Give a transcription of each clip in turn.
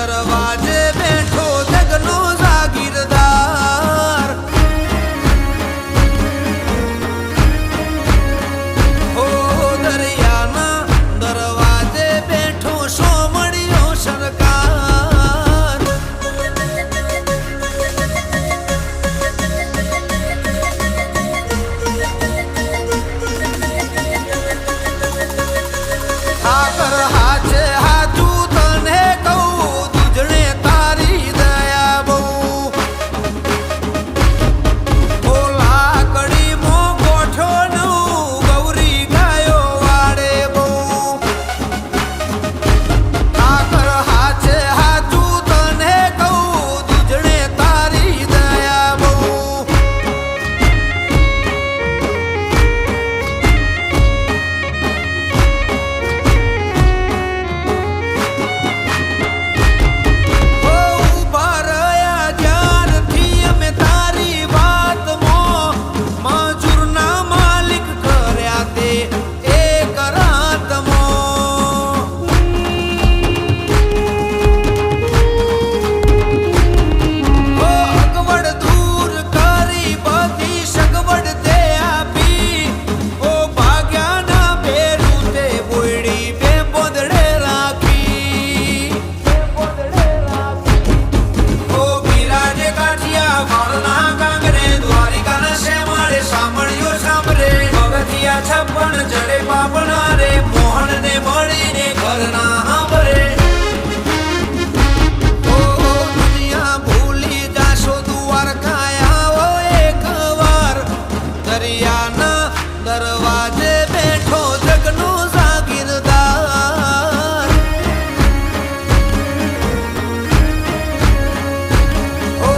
દરવાજે બેઠો જગનો જાગીરદાર હો દરિયાના દરવાજે બેઠો સોમડિયો સરકાર ઠાકર હાચે હાચું તને કહું દુજણે તારી દયા બહુ ઓ લાકડીમાં ગોઠો નવું ગૌરી ગાયો વાડે બહુ ઠાકર હાચે હાચું તને કહું દુજણે તારી દયા બહુ છપ્પન જડે પાપણા રે મોહન ને મળીને ઘરના હાંભરે ઓ દુનિયા ભૂલી જાશો દ્વારકા આવો એક વાર દરિયાના દરવાજે બેઠો જગનો જાગીરદાર ઓ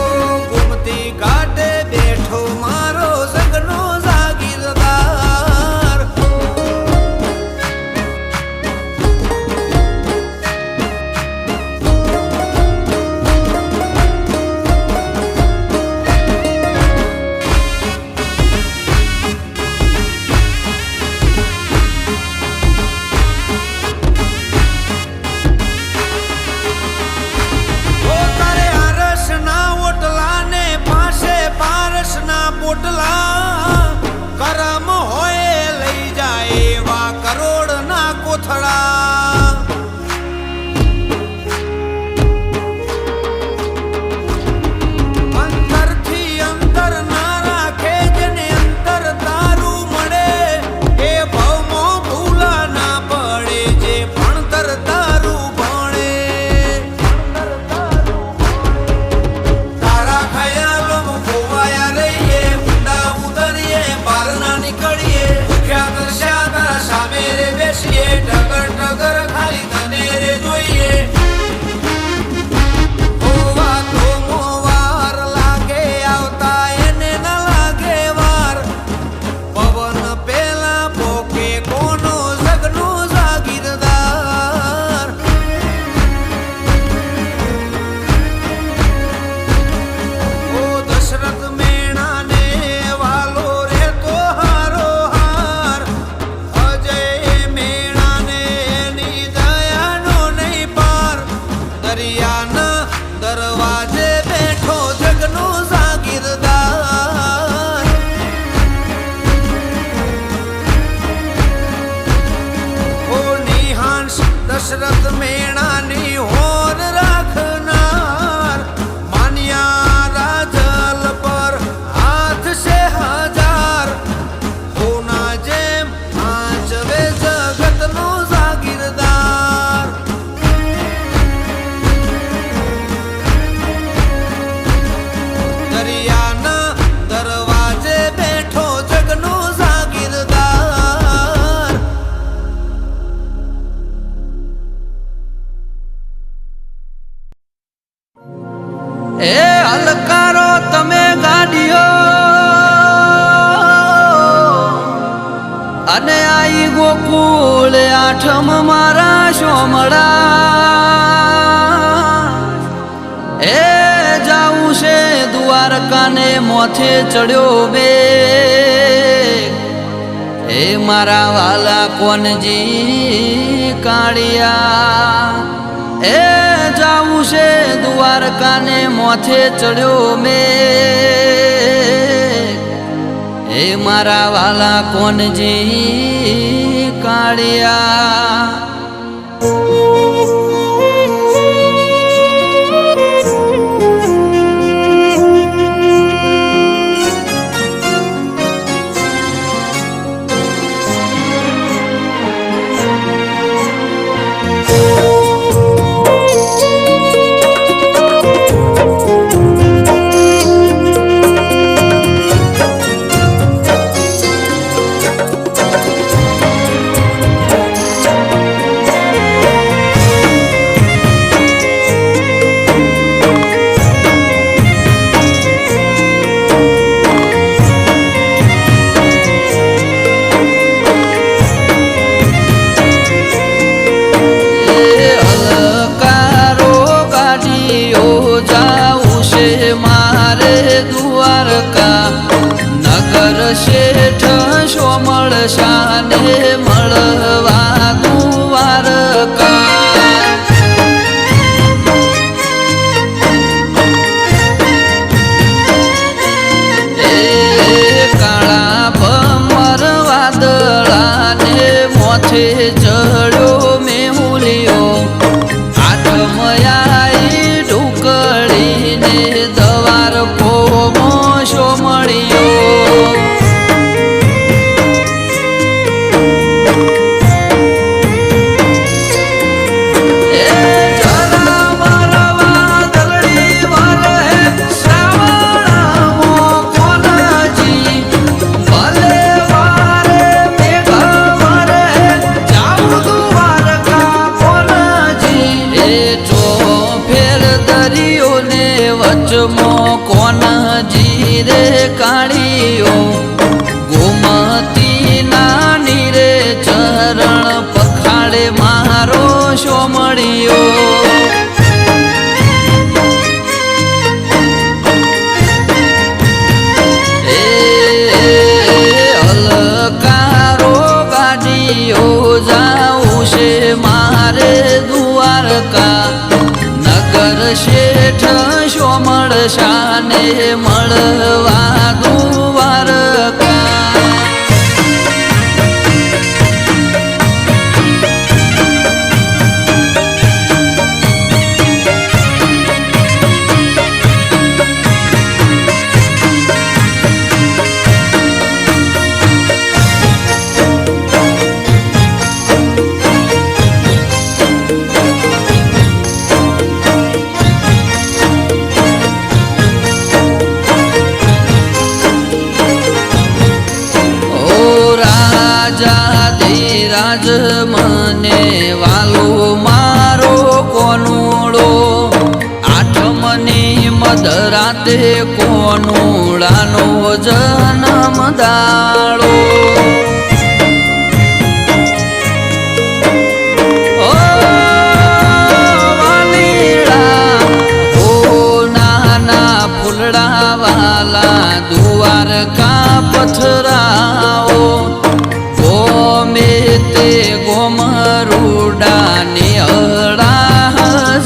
ગોમતી ઘાટે બેઠો મારો જગનો પોટલા કરમ હોય લઈ જાય એવા કરોડ ના કોથળા અંતરથી અંતર ના રાખે જેને અંતર તારું મળે એ ભાવમાં ભૂલા ના પડે જે ભણતર તારું ભણે તારા ખયાલોમાં ખોવાયા રહીએ નીકળીએ ભૂખ્યા તરસ્યા તારા સામે રે બેસીએ ટગર ટગર ખાલી તને રે જોઈએ હોવા તો મોવાર લાગે આવતા એને ન લાગે વાર પવન પેલા પોકે કોનો જગનો જાગીરદાર ઓ દશરથ મેણાને વાલો દરિયાના દરવાજે બેઠો જગનો જાગીરદાર ઓ નિહાંશ દશરથ મેણાની હોર રાખનાર માન્યા રાજલ પર હાથ છે હજાર હોના જેમ આંચવે જગતનો જાગીરદાર દરિયાના દરવાજે બેઠો જગનો જાગીરદાર એ હલકારો તમે ગાડીઓ અને આઈ ગોકુળ આઠમ મારા શોમળા એ જાવું છે દ્વારકાને મોથે ચડ્યો બે એ મારા વાલા કોનજી કાળિયા એ જાવું છે દ્વારકાને મોથે ચડ્યો મેં હે મારા વાલા કોનજી કાળિયા શેઠ સોમળ શાને મળવા દ્વારકા એ કાળા ભમર વાદળાને મોથે ચડ્યો મેહુલિયો આઠમયાઈ ઢુકડીને દવાર પોમો સોમળિયો કોનજી રે કાળીઓ ગોમતી નાની રે ચરણ પખાડે મારો સોમળિયો એ અલકારો ગાડીઓ જાવું છે મારે દ્વારકા નગર શેઠ સોમળ શાને મળવા દ્વારકા રાજ મને વાલો મારો કોનુડો આઠમની મધરાતે કોનુડાનો જન્મ દાડો ઓ વાલીડા ઓ નાના ફૂલડા વાલા દ્વારકા પથરાઓ તે ગોમરુડા નિહળા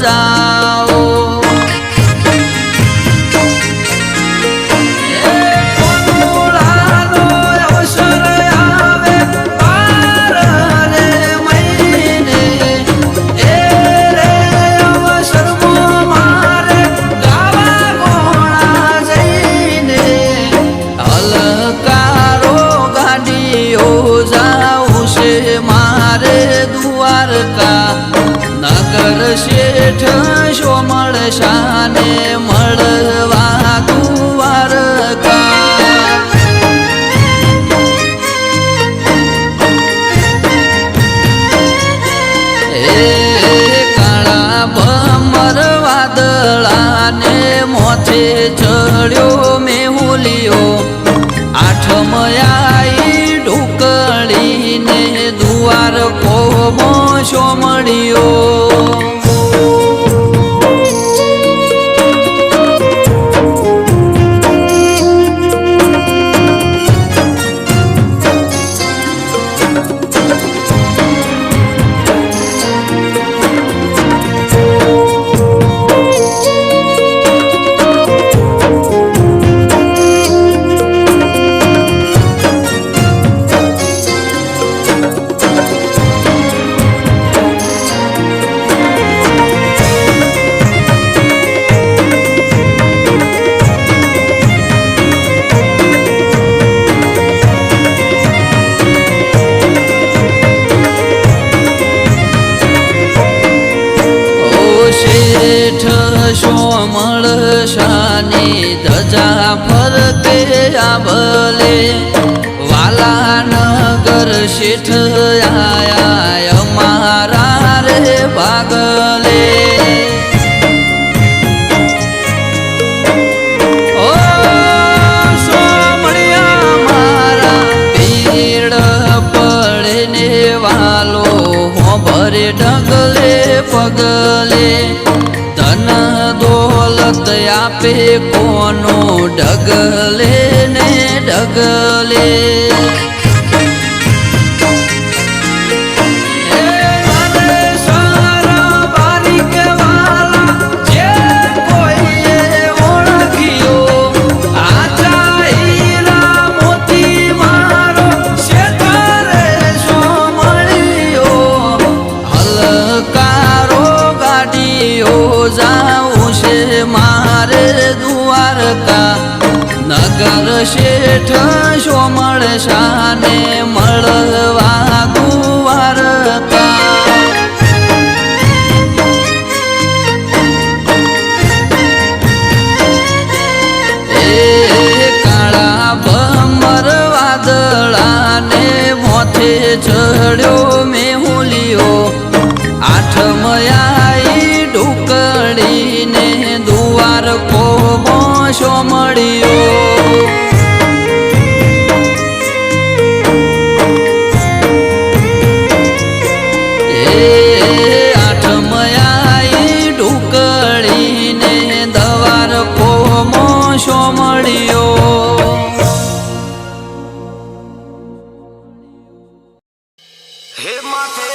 જાઓ કોનુડાનો અવસર આવે પાર રે મહિને એ રે અવસરમાં મારે ગાવા ગોળા જઈને હલકારો ગાડીઓ મારે દ્વારકા નગર શેઠ સોમળ શાને મળવા દ્વારકા એ કાળા ભમર વાદળાને મોથે ચડ્યો મેહુલિયો આઠમયાઈ ઢુકડીને દ્વાર કોમો સોમળિયો શોમળ શાની ધજા ફરકે આભલે વાલાનગર શેઠ આયા અમારા રે ભાગલે ઓ સોમળિયા મારા પીડ પડે ને વાલો ભરે ઢગલે પગલે ધન દોલત આપે કોનો ઢગલે ને ઢગલે જાઉં છે મારે દ્વારકા નગર શેઠ શોમળ શાને મળવા દ્વારકા એ કાળા ભમર વાદળાને મોથે ચડ્યો મેહુલિયો આઠમયા ઢુકડીને દુવાર કોબો શોમળિયો એ આઠમયા ઢુકડીને દવાર કોબો શોમળિયો હે માથે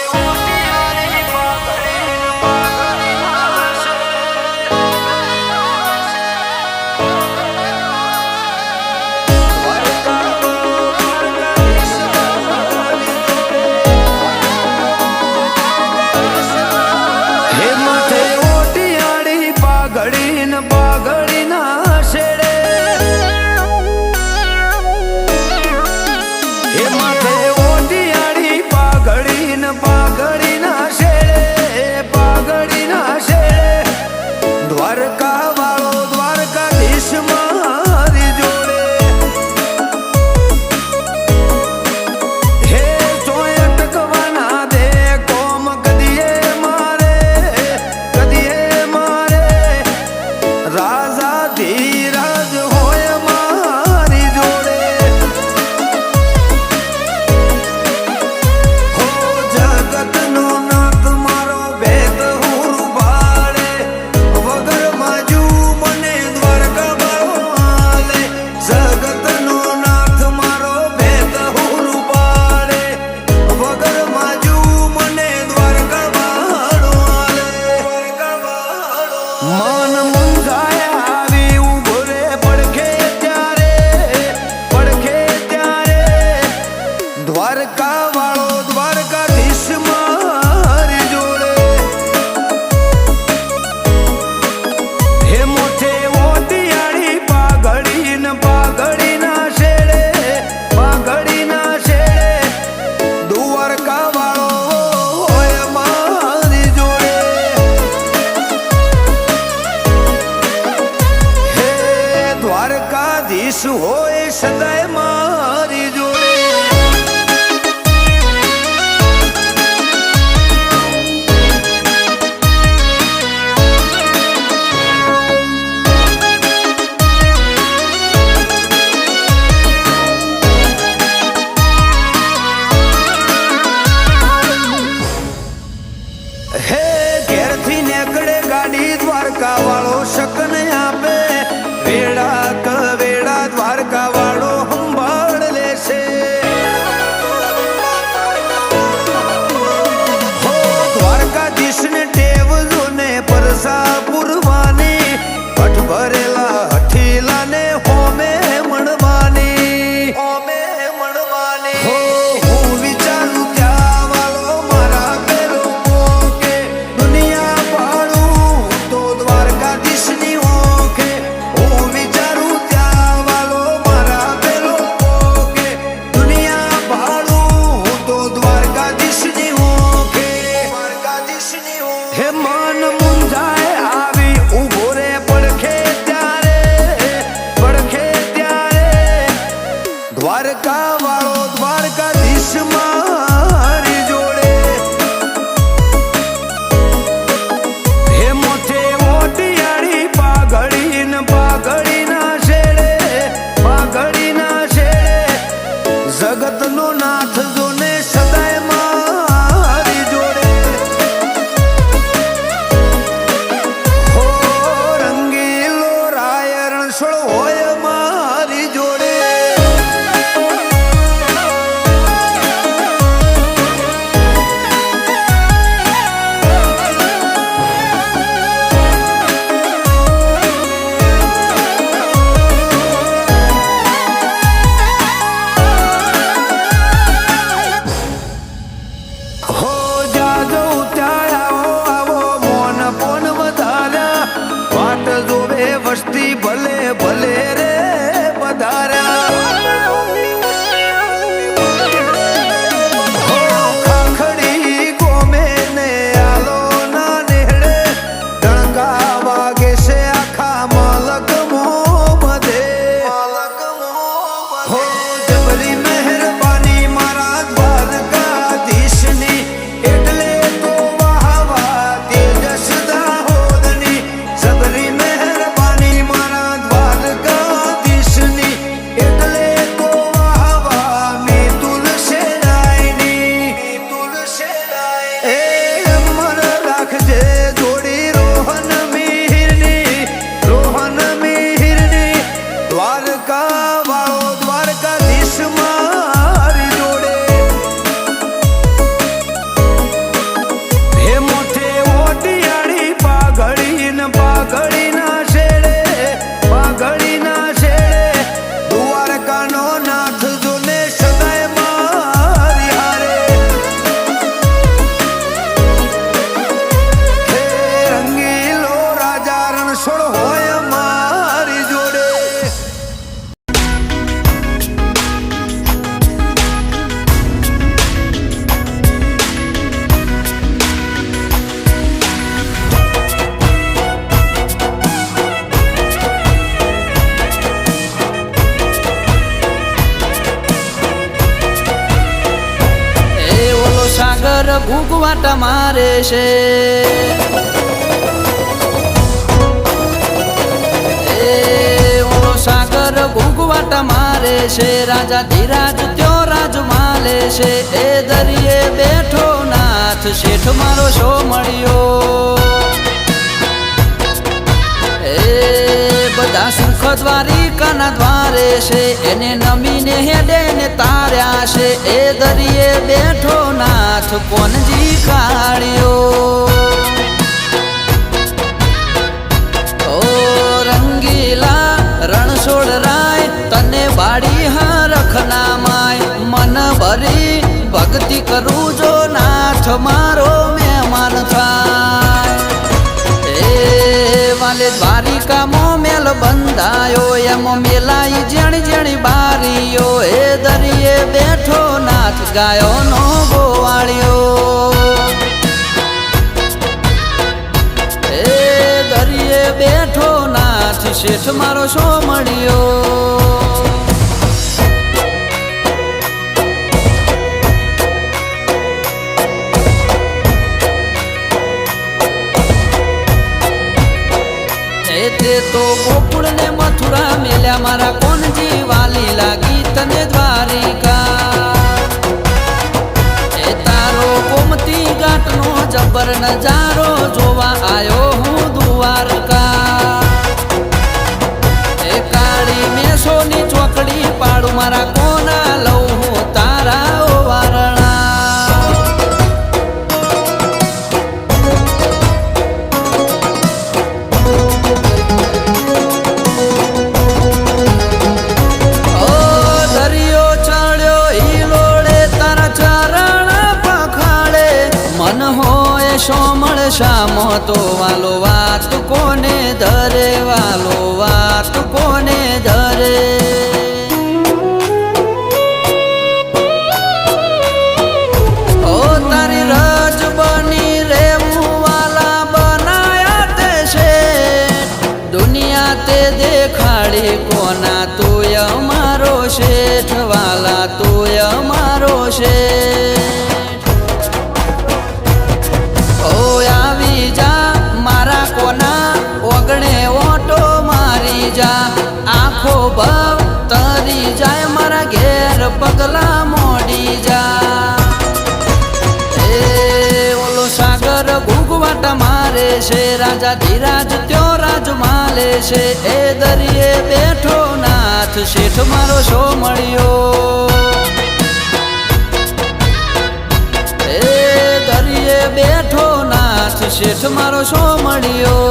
હોય સદાય મારી જોડે હે ઘેરથી નીકળે ગાડી દ્વારકા વાળો શકન આપે વેડા કવેડા દ્વારકા વાળો સંભાળ લેશે હો દ્વારકાધીશ ને ટેવ જોને પરસા પુરવાની હઠ ભરેલા હઠીલા ને હોમે મળવાની હો હું વિચારું ત્યાં વાળો મારા પેલો કે દુનિયા પાડું તો દ્વારકાધીશ ની ઘૂંઘવાટા મારે છે. સાગર ઘૂંઘવાટા મારે છે, રાજા ધીરાજ ત્યો રાજ માલે છે. એ દરિયે બેઠો નાથ શેઠ મારો શો મળ્યો. એ બધા સુખ દ્વારિકાના દ્વારે છે, એને નમીને હેડે ને તાર્યા છે. એ દરિયે બેઠો નાથ કોનજી કાળ્યો. રણછોડ રાય તને બાળી હરખના માય, મન ભરી ભક્તિ કરું જો નાથ મારો મહેમાન થાય. એ વાલે દ્વારિકામાં મેલ બંધાયો, એમ મેલાઈ જેણી જેણી બારીઓ. એ દરિયે બેઠો નાથ ગાયો નો ગોવાળ્યો. એ દરિયે બેઠો નાથ શેઠ મારો શો મળ્યો. તે તો ગોકુળ ને મથુરા મેલ્યા, મારા કોનજી વાલી લાગી તને દ્વારિકા. એ તારો ગોમતી ઘાટનો જબર નજારો જોવા આયો હું દ્વારકા. એ કાળી મેસોની ચોકડી પાડું, મારા કોના લઉં હું તારા વારણા. સોમળ શામો તો વાલો વાત કોને ધરે, વાલો વાત કોને ધરે. ઓ તારી રજ બની રેવું વાલા બનાયા તે છે, દુનિયા તે દેખાડી કોના તું અમારો શેઠ, વાલા તું અમારો શેઠ. મારા કોના ઓગણે ઓટો મારી જા, આખો ભાવ તરી જાય મારા ઘેર પગલા મોડી જા. એ ઓલો સાગર ઘૂંઘવાટા મારે છે, રાજા ધીરાજ ત્યો રાજ માલે છે. એ દરિયે બેઠો નાથ શેઠ મારો શો મળ્યો. એ દરિયે બેઠો નાથ શેઠ મારો શો મળ્યો.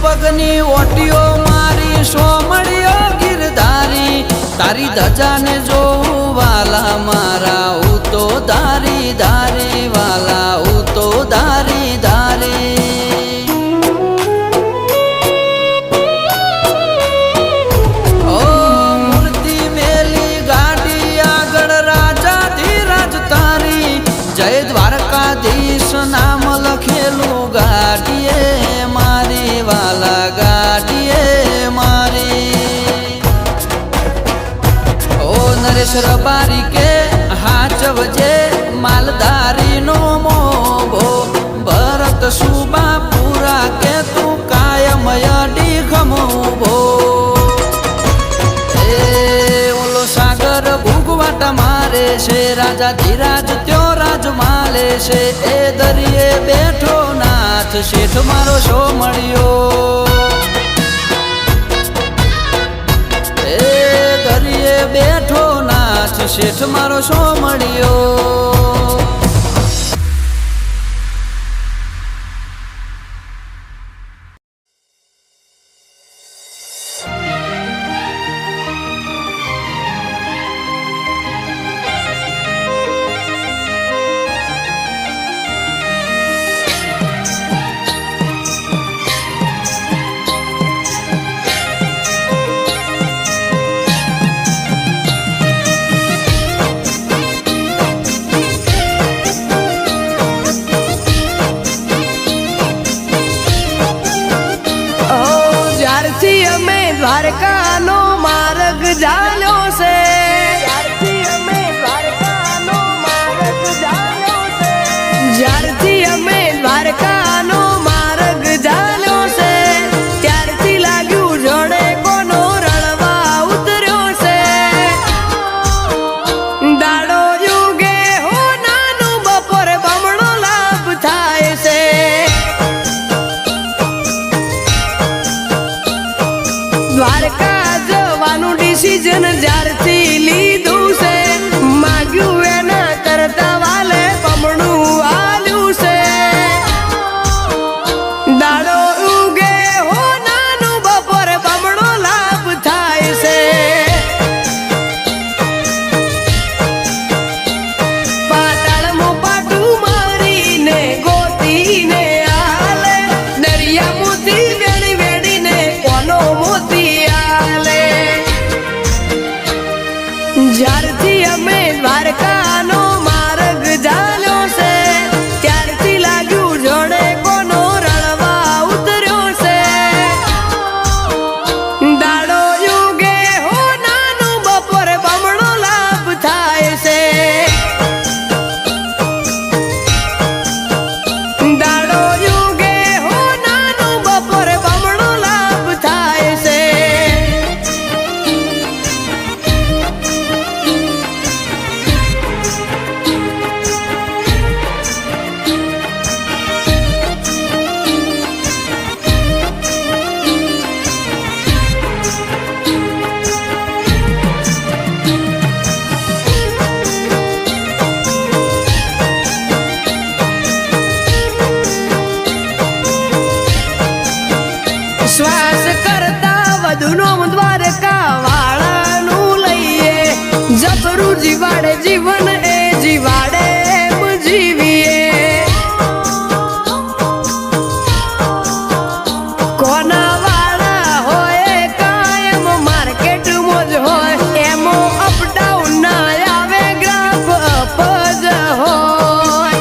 પગની ઓટીઓ મારી શો મળ્યો ગિરધારી. તારી ધજાને જોઉં વાલા મારા હું તો ધારી ધારી, વાલા હું તો ધારી ધારી. ઓ મૂર્તિ મેલી ગાડી આગળ રાજા ધીરાજ તારી, જય દ્વારકાધીશ નામ લખેલું ગાડીએ મારી, વાલા ગાડીએ મારી. ઓ નરેશ રબારી કે હાચવજે માલધારી નો મોભો, ભરત સુબા પૂરા કે તું કાયમ અડી ખમોભો. એ ઓલો સાગર ઘૂંઘવાટા મારે છે, રાજા ધીરાજ ત્યો રાજ માલે છે. એ દરિયે બેઠો નાથ શેઠ મારો શો મળ્યો. એ દરિયે બેઠો નાથ શેઠ મારો શો મળ્યો. જીવન એ જીવાડે એમ જીવીએ કોના વાળા હોય કાયમ માર્કેટ મોજ હોય એમો અપડાઉન ના આવે ગ્રાફ અપ જ હોય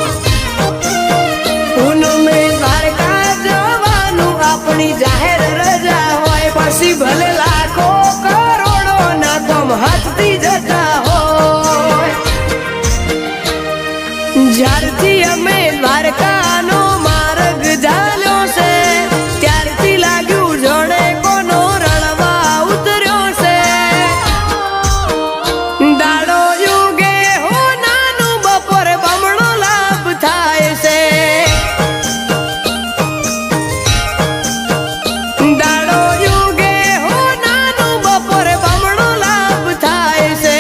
પૂનમે દ્વારકા જવાનું આપણી જાહેર રજા હોય પછી ભલે લાખો કરોડો ના કોમ હાથથી જતા હોય જ્યારથી અમે દ્વારકાનો માર્ગ ચાલ્યો છે ત્યારથી લાગ્યું જોડે કોનો રણવા ઉતર્યો છે દાડો યુગે હો નાનું બપોરે બમણો લાભ થાય છે દાડો યુગે હો નાનું બપોરે બમણો લાભ થાય છે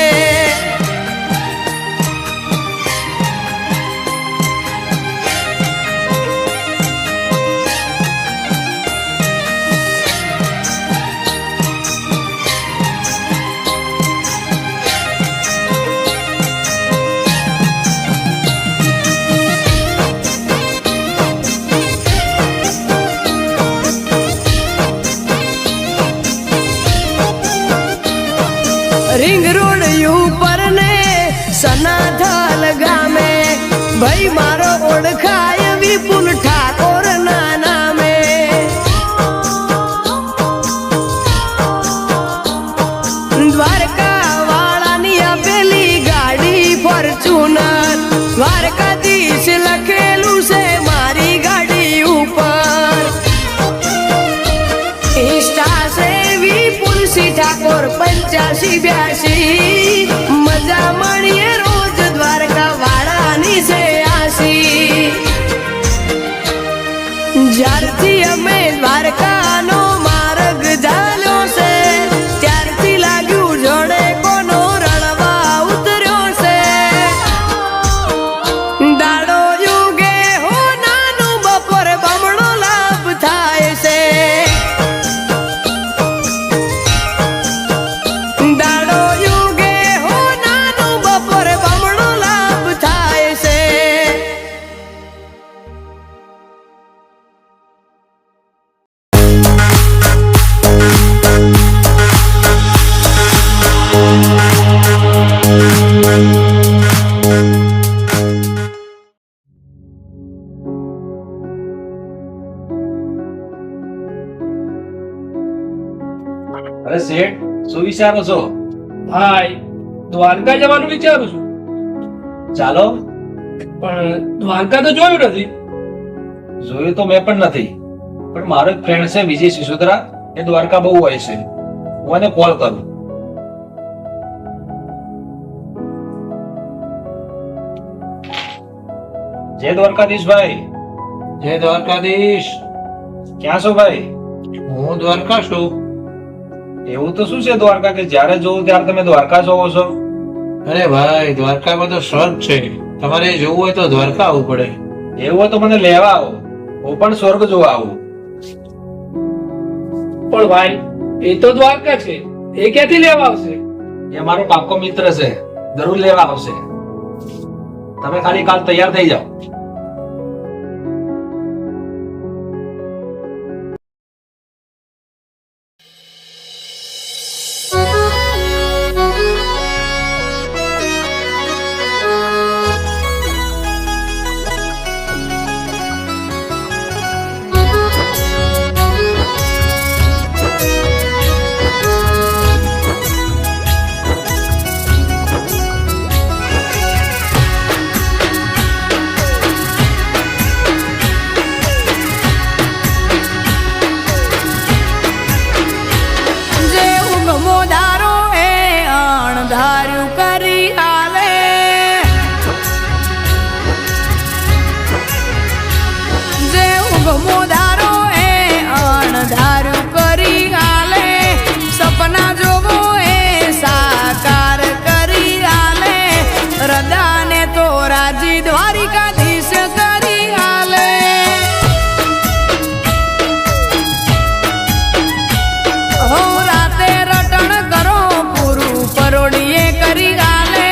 रिंग रोड ઉપર ને સનાથલ ગામે ભાઈ મારો ઓળખાય વિપુલ ઠાકોર ના નામે દ્વારકા વાળાની આપેલી ગાડી ફોર્ચ્યુનર દ્વારકાધીશ લખેલું છે મારી ગાડી ઉપર ઇન્સ્ટા છે વિપુલ ઠાકોર 8582 મજા મળીએ રોજ દ્વારકા વાળાની છે આસી જ્યારથી અમે દ્વારકાનો માર્ગ ચાલ્યો છે ત્યારથી લાગ્યું જોડે કોનો રણવા ઉતર્યો છે દાડો યુગે હો નાનું બપોરે બમણો લાભ થાય છે દાડો યુગે હો નાનું બપોરે બમણો લાભ થાય છે અરે શેઠ શું વિચારો છો? ભાઈ દ્વારકા જવાનું વિચારું છું ચાલો. પણ દ્વારકા તો જોયું નથી. જોયું તો મેં પણ નથી, પણ મારો એક ફ્રેન્ડ છે વિજય સિસોદરા, એ દ્વારકા બહુ હોય છે. હું એને કોલ કરું. જય દ્વારકાધીશ ભાઈ. જય દ્વારકાધીશ. ક્યાં છો ભાઈ? હું દ્વારકા છું. એવું તો શું છે દ્વારકા કે જ્યારે જોવું ત્યારે તમે દ્વારકા જોવો છો? અરે ભાઈ, દ્વારકામાં તો સ્વર્ગ છે. તમારે જોવું હોય તો દ્વારકા આવવું પડે. એવું હોય તો મને લેવા આવો, હું પણ સ્વર્ગ જોવા આવું. પણ ભાઈ એ તો દ્વારકા છે, એ ક્યાંથી લેવા આવશે? એ મારો પાક્કો મિત્ર છે, જરૂર લેવા આવશે. તમે ખાલી કાલ તૈયાર થઈ જાઓ. રાતે રટણ કરો પૂરું પરોડીએ કરી ગાલે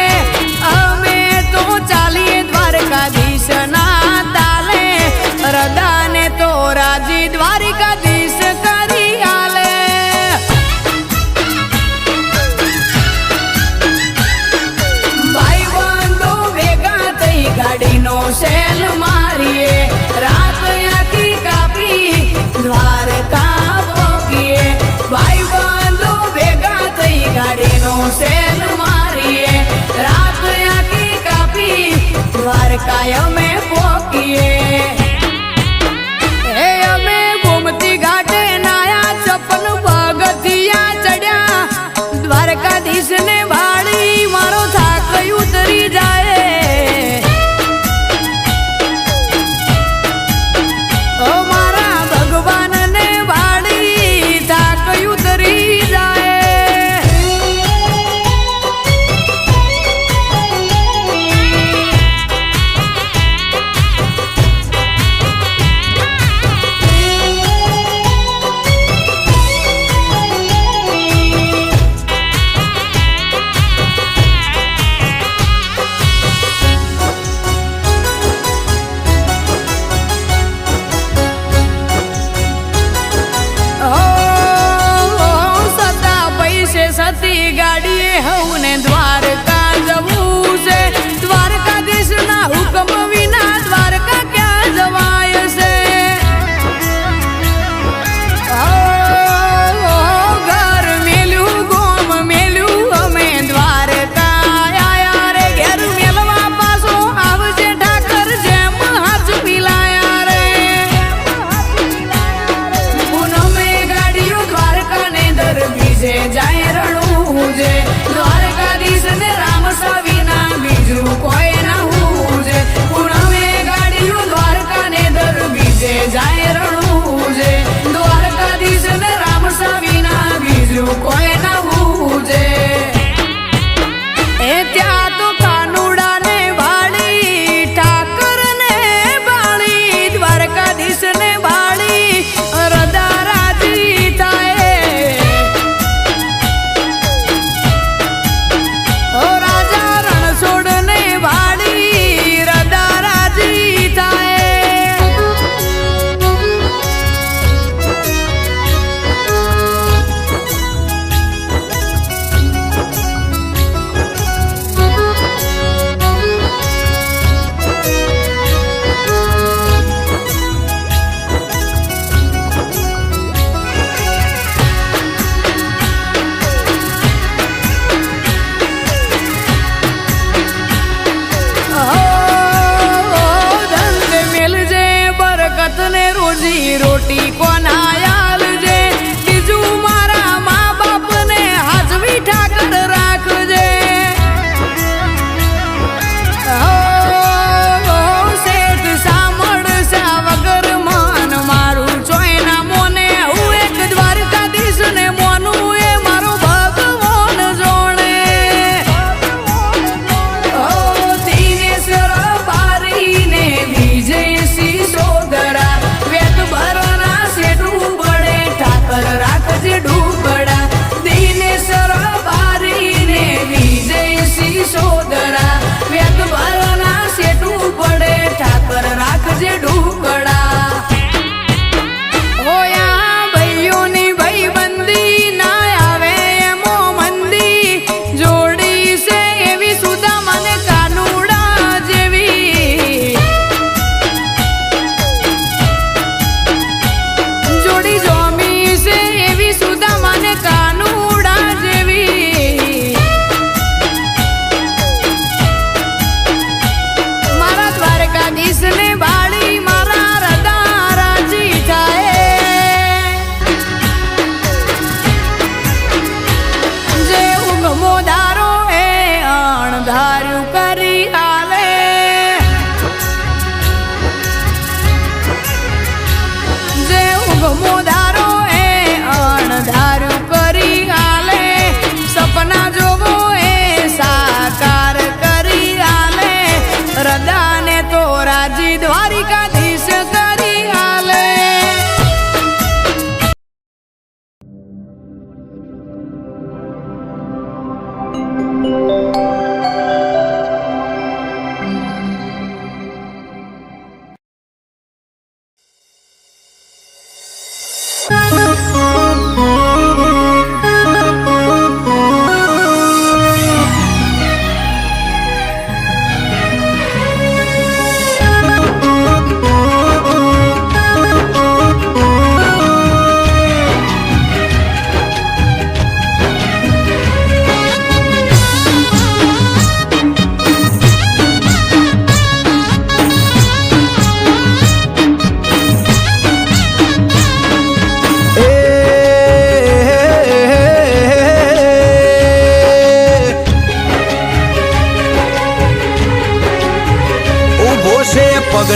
દ્વારકાય અમે પોકીએ એ અમે ગોમતી ઘાટે નાયા ચપન પગથિયા ચડ્યા દ્વારકાધીશ ને ભાળી મારો થાક ઉતરી જાય ઓ મારા ભગવાન ને ભાળી થાક ઉતરી જાય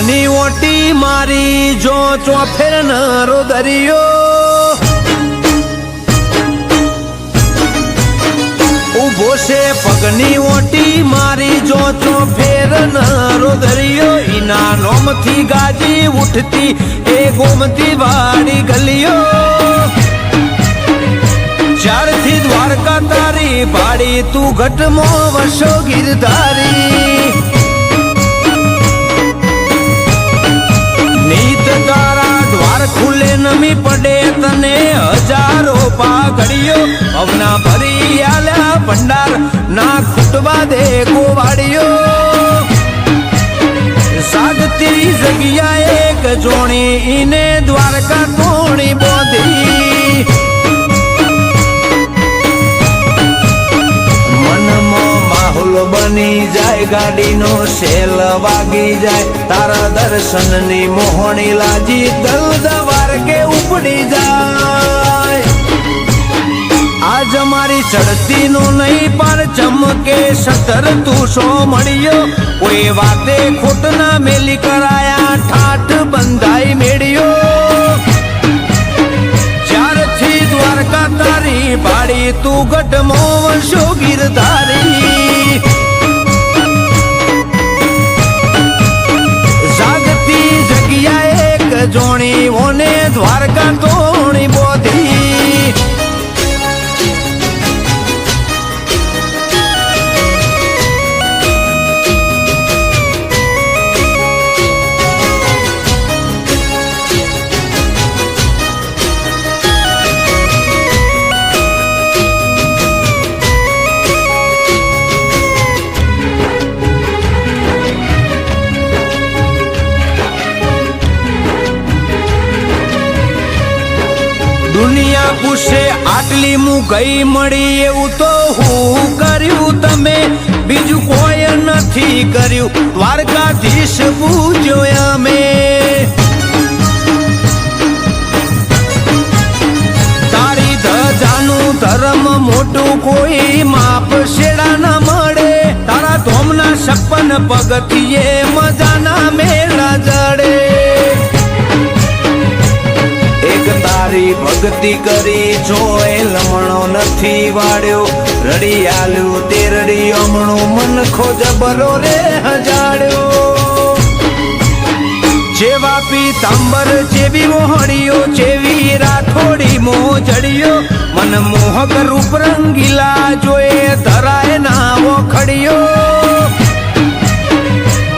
પગની ઓટી મારી જો ચોફેર નરો દરિયો ઉભો છે પગની ઓટી મારી જો ચોફેર નરો દરિયો ઈના નોમથી ગાજી ઉઠતી એ ગોમતી વાડી ગલીઓ ચારથી દ્વારકા તારી ભાડી તું ઘટમો વસો ગિરધારી નીત તારા દ્વાર ખુલે નમી પડે તને હજારો પાઘડીઓ અવના ભરી આલ્યા ભંડાર ના ખૂટવા દે ગોવાડીઓ સાગતી જગ્યા એક જોણી ઈને દ્વારકા તોણી બોધી માહોલ બની જાય ગાડીનો સેલ વાગી જાય તારા દર્શનની મોહણી લાજી દલદવાર કે ઉપડી જાય આજ મારી ચડતી નો નહીં પર ચમકે સતર તું સો મળ્યો કોઈ વાતે ખોટ ના મેલી કરાયા ઠાઠ બંધાઈ મેળ્યો ચારથી દ્વારકા તારી ભાડી તું ગઢમો વંશો ગિરધારી જાગતી જગ્યા એક જોણી ઓને દ્વારકા તોણી બોધી દુનિયા પૂછે આટલી મુ ગઈ મળી એવું તો હું કર્યું તમે બીજું કોઈ નથી કર્યું દ્વારકાધીશ પૂજ્યો અમે તારી ધજાનું ધર્મ મોટું કોઈ માપ શેડા ના મળે તારા ધોમના 56 પગથિયે મજાના મેળા જડે એક તારી ભક્તિ કરી જોય લમણો નથી વાળ્યો રડી આલ્યું તે રડી અમણું મન ખોજબરો રે હજાડ્યો જેવા પીતાંબર જેવી મોહણીઓ જેવી રાઠોડી મોજડીયો મન મોહક રૂપ રંગીલા જોએ ધરાય નાવો ખડિયો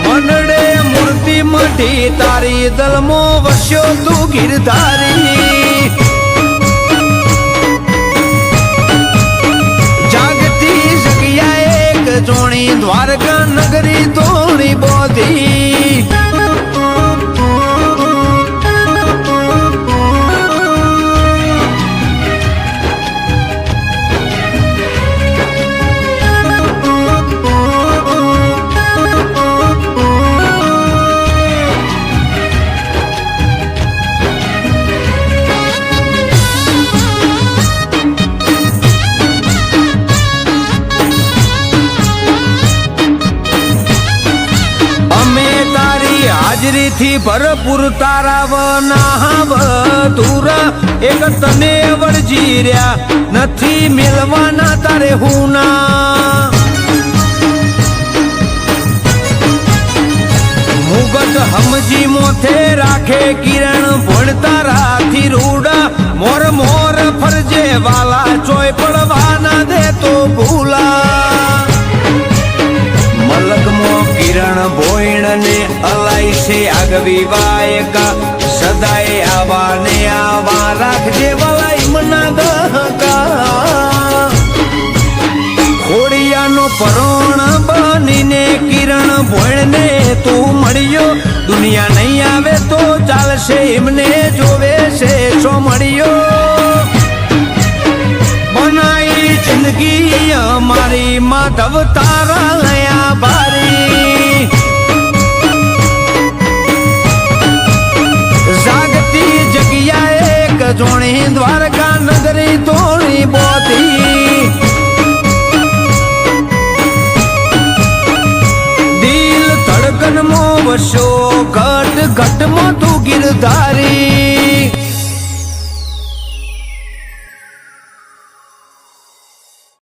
મનડે મૂર્તિ મઢી તારી દલમો વસ્યો તું ગિરધારી જાગતી જગ્યા એક જોણી દ્વારકા નગરી તોણી બોધી હાજરીથી ભરપૂર તારા વનાવ તુરા એક તને વળજી રહ્યા નથી મેળવાના તારે હુના મુગટ હમજી મોથે રાખે કિરણ ભણ તારાથી રૂડા મોર મોર ફરજે વાલા ચોય પડવાના દે તો ભૂલા મલકમો કિરણ ભોયણ ને અલાઈ છે આગવી વાયકા સદાય આવા ને આવા રાખજે વલાઈ મના ગહકા ખોડિયાનો પરોણ બનીને કિરણ ભોયણ ને તું મળ્યો દુનિયા નહીં આવે તો ચાલશે એમને જોવે છે શો મળ્યો બનાઈ જિંદગી અમારી માધવ તારા લયા ભારી જાગતી જગ્યા એક જોણી દ્વારકા નગરી તોણી બોધી દિલ ધડકન મો વસો ઘર ઘટમાં તું ગિરધારી